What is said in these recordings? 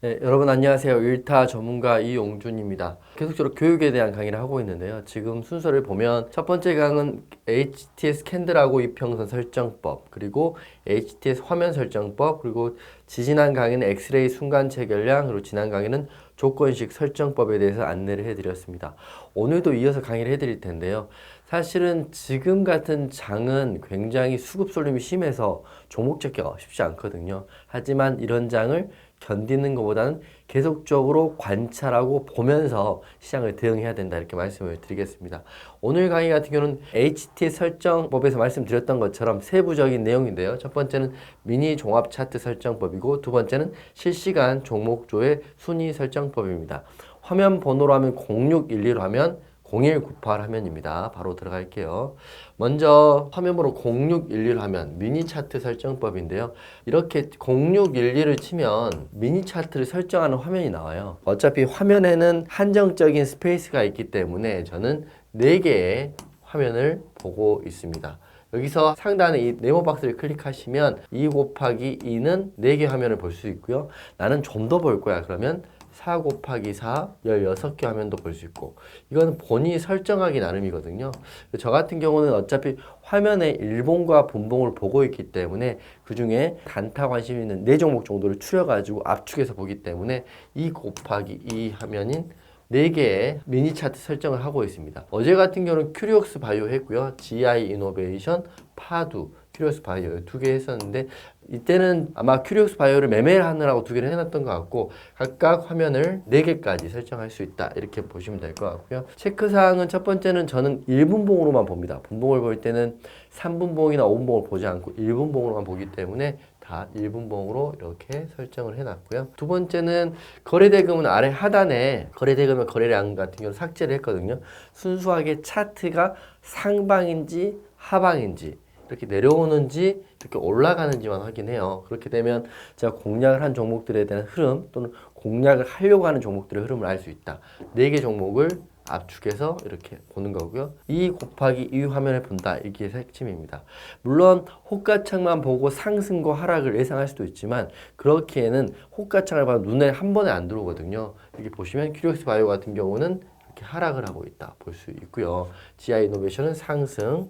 네, 여러분 안녕하세요. 일타 전문가 이용준입니다. 계속적으로 교육에 대한 강의를 하고 있는데요. 지금 순서를 보면 첫 번째 강은 HTS 캔들하고 이평선 설정법, 그리고 HTS 화면 설정법, 그리고 지난 강의는 엑스레이 순간 체결량, 그리고 지난 강의는 조건식 설정법에 대해서 안내를 해드렸습니다. 오늘도 이어서 강의를 해드릴 텐데요. 사실은 지금 같은 장은 굉장히 수급 쏠림이 심해서 종목 잡기가 쉽지 않거든요. 하지만 이런 장을 견디는 것보다는 계속적으로 관찰하고 보면서 시장을 대응해야 된다, 이렇게 말씀을 드리겠습니다. 오늘 강의 같은 경우는 HT 설정법에서 말씀드렸던 것처럼 세부적인 내용인데요. 첫 번째는 미니 종합 차트 설정법이고, 두 번째는 실시간 종목조의 순위 설정법입니다. 화면 번호로 하면 0612로 하면 0198 화면입니다. 바로 들어갈게요. 먼저 화면번호 0611 하면 미니 차트 설정법인데요. 이렇게 0611을 치면 미니 차트를 설정하는 화면이 나와요. 어차피 화면에는 한정적인 스페이스가 있기 때문에 저는 4개의 화면을 보고 있습니다. 여기서 상단에 이 네모 박스를 클릭하시면 2 곱하기 2는 4개 화면을 볼 수 있고요. 나는 좀 더 볼 거야, 그러면 4 곱하기 4, 16개 화면도 볼 수 있고, 이거는 본인이 설정하기 나름이거든요. 저 같은 경우는 어차피 화면에 일봉과 분봉을 보고 있기 때문에 그 중에 단타 관심 있는 4종목 정도를 추려가지고 압축해서 보기 때문에 2 곱하기 2 화면인 4개의 미니 차트 설정을 하고 있습니다. 어제 같은 경우는 큐리옥스 바이오 했고요. GI 이노베이션, 파두, 큐리옥스 바이오 2개 했었는데, 이때는 아마 큐리옥스 바이오를 매매를 하느라고 2개를 해놨던 것 같고, 각각 화면을 4개까지 설정할 수 있다, 이렇게 보시면 될 것 같고요. 체크사항은 첫 번째는 저는 1분봉으로만 봅니다. 분봉을 볼 때는 3분봉이나 5분봉을 보지 않고 1분봉으로만 보기 때문에 다 1분봉으로 이렇게 설정을 해놨고요. 두 번째는 거래대금은 아래 하단에 거래대금의 거래량 같은 경우는 삭제를 했거든요. 순수하게 차트가 상방인지 하방인지, 이렇게 내려오는지 이렇게 올라가는지만 확인해요. 그렇게 되면 제가 공략을 한 종목들에 대한 흐름, 또는 공략을 하려고 하는 종목들의 흐름을 알 수 있다. 4개 종목을 압축해서 이렇게 보는 거고요. 2 곱하기 2 화면을 본다, 이게 핵심입니다. 물론 호가창만 보고 상승과 하락을 예상할 수도 있지만, 그렇기에는 호가창을 봐도 눈에 한 번에 안 들어오거든요. 이렇게 보시면 큐리옥스 바이오 같은 경우는 이렇게 하락을 하고 있다 볼 수 있고요. GI 이노베이션은 상승,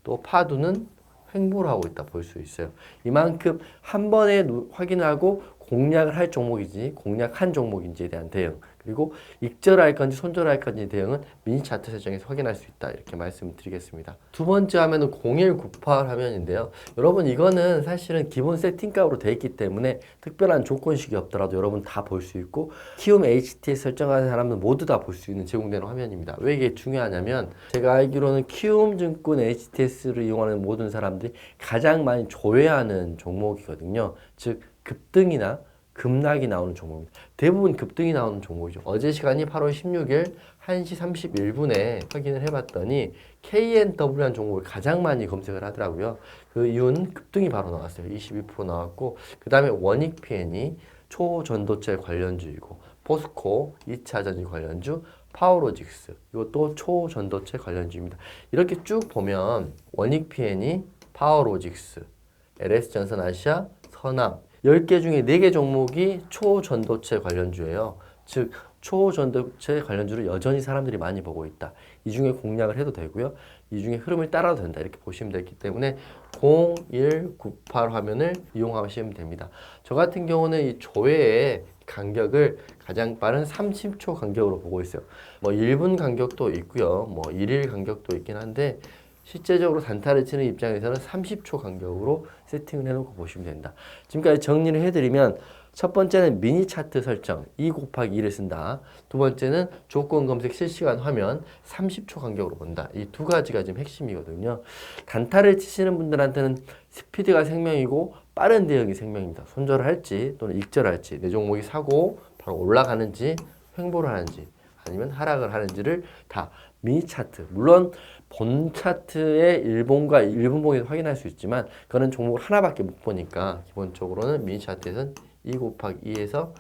또 파두는 횡보를 하고 있다 볼 수 있어요. 이만큼 한 번에 확인하고 공략을 할 종목인지 공략한 종목인지에 대한 대응, 그리고 익절할 건지 손절할 건지 대응은 미니 차트 설정에서 확인할 수 있다, 이렇게 말씀드리겠습니다. 두 번째 화면은 0198 화면인데요. 여러분, 이거는 사실은 기본 세팅값으로 되어 있기 때문에 특별한 조건식이 없더라도 여러분 다 볼 수 있고, 키움 HTS 설정하는 사람은 모두 다 볼 수 있는 제공되는 화면입니다. 왜 이게 중요하냐면, 제가 알기로는 키움증권 HTS를 이용하는 모든 사람들이 가장 많이 조회하는 종목이거든요. 즉 급등이나 급락이 나오는 종목입니다. 대부분 급등이 나오는 종목이죠. 어제 시간이 8월 16일 1시 31분에 확인을 해봤더니 KNW라는 종목을 가장 많이 검색을 하더라고요. 그 이유는 급등이 바로 나왔어요. 22% 나왔고, 그 다음에 원익PN이 초전도체 관련주이고, 포스코 2차전지 관련주, 파워로직스 이것도 초전도체 관련주입니다. 이렇게 쭉 보면 원익PN이, 파워로직스, LS전선아시아, 선암 10개 중에 4개 종목이 초전도체 관련주예요. 즉 초전도체 관련주를 여전히 사람들이 많이 보고 있다. 이 중에 공략을 해도 되고요. 이 중에 흐름을 따라도 된다, 이렇게 보시면 되기 때문에 0198 화면을 이용하시면 됩니다. 저 같은 경우는 이 조회의 간격을 가장 빠른 30초 간격으로 보고 있어요. 뭐 1분 간격도 있고요. 뭐 1일 간격도 있긴 한데, 실제적으로 단타를 치는 입장에서는 30초 간격으로 세팅을 해놓고 보시면 된다. 지금까지 정리를 해드리면, 첫 번째는 미니 차트 설정 2 곱하기 2를 쓴다. 두 번째는 조건 검색 실시간 화면 30초 간격으로 본다. 이 두 가지가 지금 핵심이거든요. 단타를 치시는 분들한테는 스피드가 생명이고 빠른 대응이 생명입니다. 손절을 할지 또는 익절할지, 내 종목이 사고 바로 올라가는지 횡보를 하는지 아니면 하락을 하는지를 다 미니 차트, 물론 본 차트의 일봉과 일분봉에서 확인할 수 있지만 그거는 종목을 하나밖에 못 보니까 기본적으로는 미니 차트에서는 2 곱하기 2에서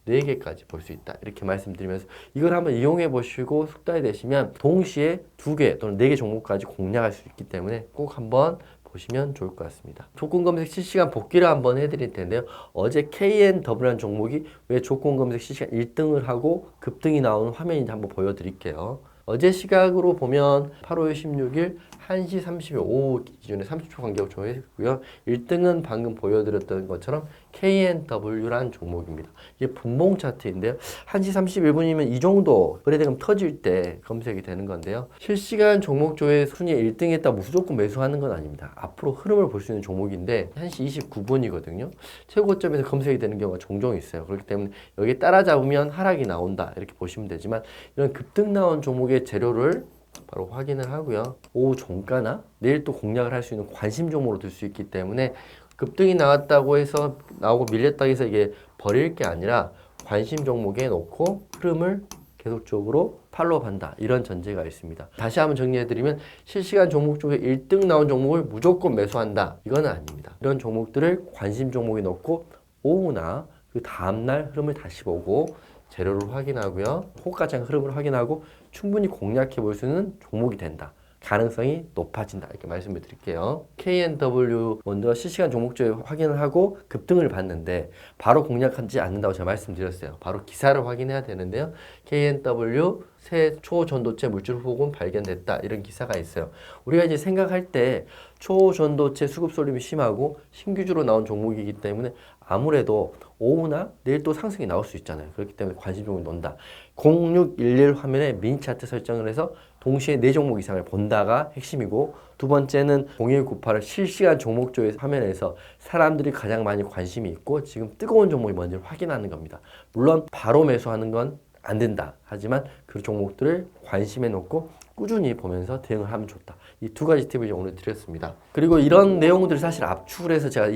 4개까지 볼 수 있다, 이렇게 말씀드리면서 이걸 한번 이용해 보시고 숙달이 되시면 동시에 2개 또는 4개 종목까지 공략할 수 있기 때문에 꼭 한번 보시면 좋을 것 같습니다. 조건 검색 실시간 복귀를 한번 해드릴 텐데요. 어제 KNW라는 종목이 왜 조건 검색 실시간 1등을 하고 급등이 나오는 화면인지 한번 보여드릴게요. 어제 시각으로 보면 8월 16일 1시 30분 오후 기준에 30초 간격을 조회했고요. 1등은 방금 보여드렸던 것처럼 KNW라는 종목입니다. 이게 분봉 차트인데요. 1시 31분이면 이 정도 거래대금 터질 때 검색이 되는 건데요. 실시간 종목 조회 순위 1등 했다 무조건 매수하는 건 아닙니다. 앞으로 흐름을 볼 수 있는 종목인데 1시 29분이거든요. 최고점에서 검색이 되는 경우가 종종 있어요. 그렇기 때문에 여기에 따라잡으면 하락이 나온다 이렇게 보시면 되지만 이런 급등 나온 종목의 재료를 바로 확인을 하고요. 오후 종가나 내일 또 공략을 할 수 있는 관심 종목으로 들 수 있기 때문에 급등이 나왔다고 해서 나오고 밀렸다고 해서 이게 버릴 게 아니라 관심 종목에 놓고 흐름을 계속적으로 팔로우한다 이런 전제가 있습니다. 다시 한번 정리해드리면 실시간 종목 중에 1등 나온 종목을 무조건 매수한다 이거는 아닙니다. 이런 종목들을 관심 종목에 놓고 오후나 그 다음날 흐름을 다시 보고 재료를 확인하고요. 호가장 흐름을 확인하고 충분히 공략해 볼 수 있는 종목이 된다. 가능성이 높아진다. 이렇게 말씀을 드릴게요. KNW 먼저 실시간 종목조회 확인을 하고 급등을 봤는데 바로 공략하지 않는다고 제가 말씀드렸어요. 바로 기사를 확인해야 되는데요. KNW 새 초전도체 물질 후보군 발견됐다. 이런 기사가 있어요. 우리가 이제 생각할 때 초전도체 수급 쏠림이 심하고 신규주로 나온 종목이기 때문에 아무래도 오후나 내일 또 상승이 나올 수 있잖아요. 그렇기 때문에 관심 종목이 논다. 0611 화면에 미니 차트 설정을 해서 동시에 4종목 이상을 본다가 핵심이고 두 번째는 0198을 실시간 종목조회 화면에서 사람들이 가장 많이 관심이 있고 지금 뜨거운 종목이 뭔지 확인하는 겁니다. 물론 바로 매수하는 건 안 된다. 하지만 그 종목들을 관심에 놓고 꾸준히 보면서 대응을 하면 좋다. 이 두 가지 팁을 오늘 드렸습니다. 그리고 이런 내용들을 사실 압축을 해서 제가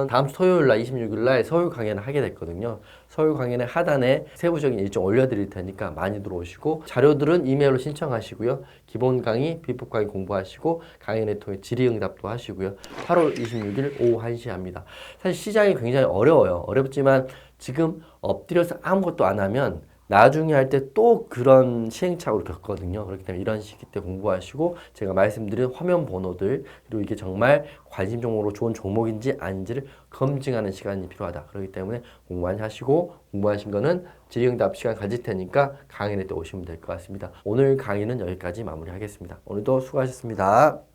다음 주 토요일 날 26일 날 서울 강연을 하게 됐거든요. 서울 강연의 하단에 세부적인 일정 올려드릴 테니까 많이 들어오시고 자료들은 이메일로 신청하시고요. 기본 강의, 비법 강의 공부하시고 강연을 통해 질의응답도 하시고요. 8월 26일 오후 1시에 합니다. 사실 시장이 굉장히 어려워요. 어렵지만 지금 엎드려서 아무것도 안 하면 나중에 할 때 또 그런 시행착오를 겪거든요. 그렇기 때문에 이런 시기 때 공부하시고 제가 말씀드린 화면 번호들 그리고 이게 정말 관심 종목으로 좋은 종목인지 아닌지를 검증하는 시간이 필요하다. 그렇기 때문에 공부 많이 하시고 공부하신 거는 질의응답 시간 가질 테니까 강연에 또 오시면 될 것 같습니다. 오늘 강의는 여기까지 마무리하겠습니다. 오늘도 수고하셨습니다.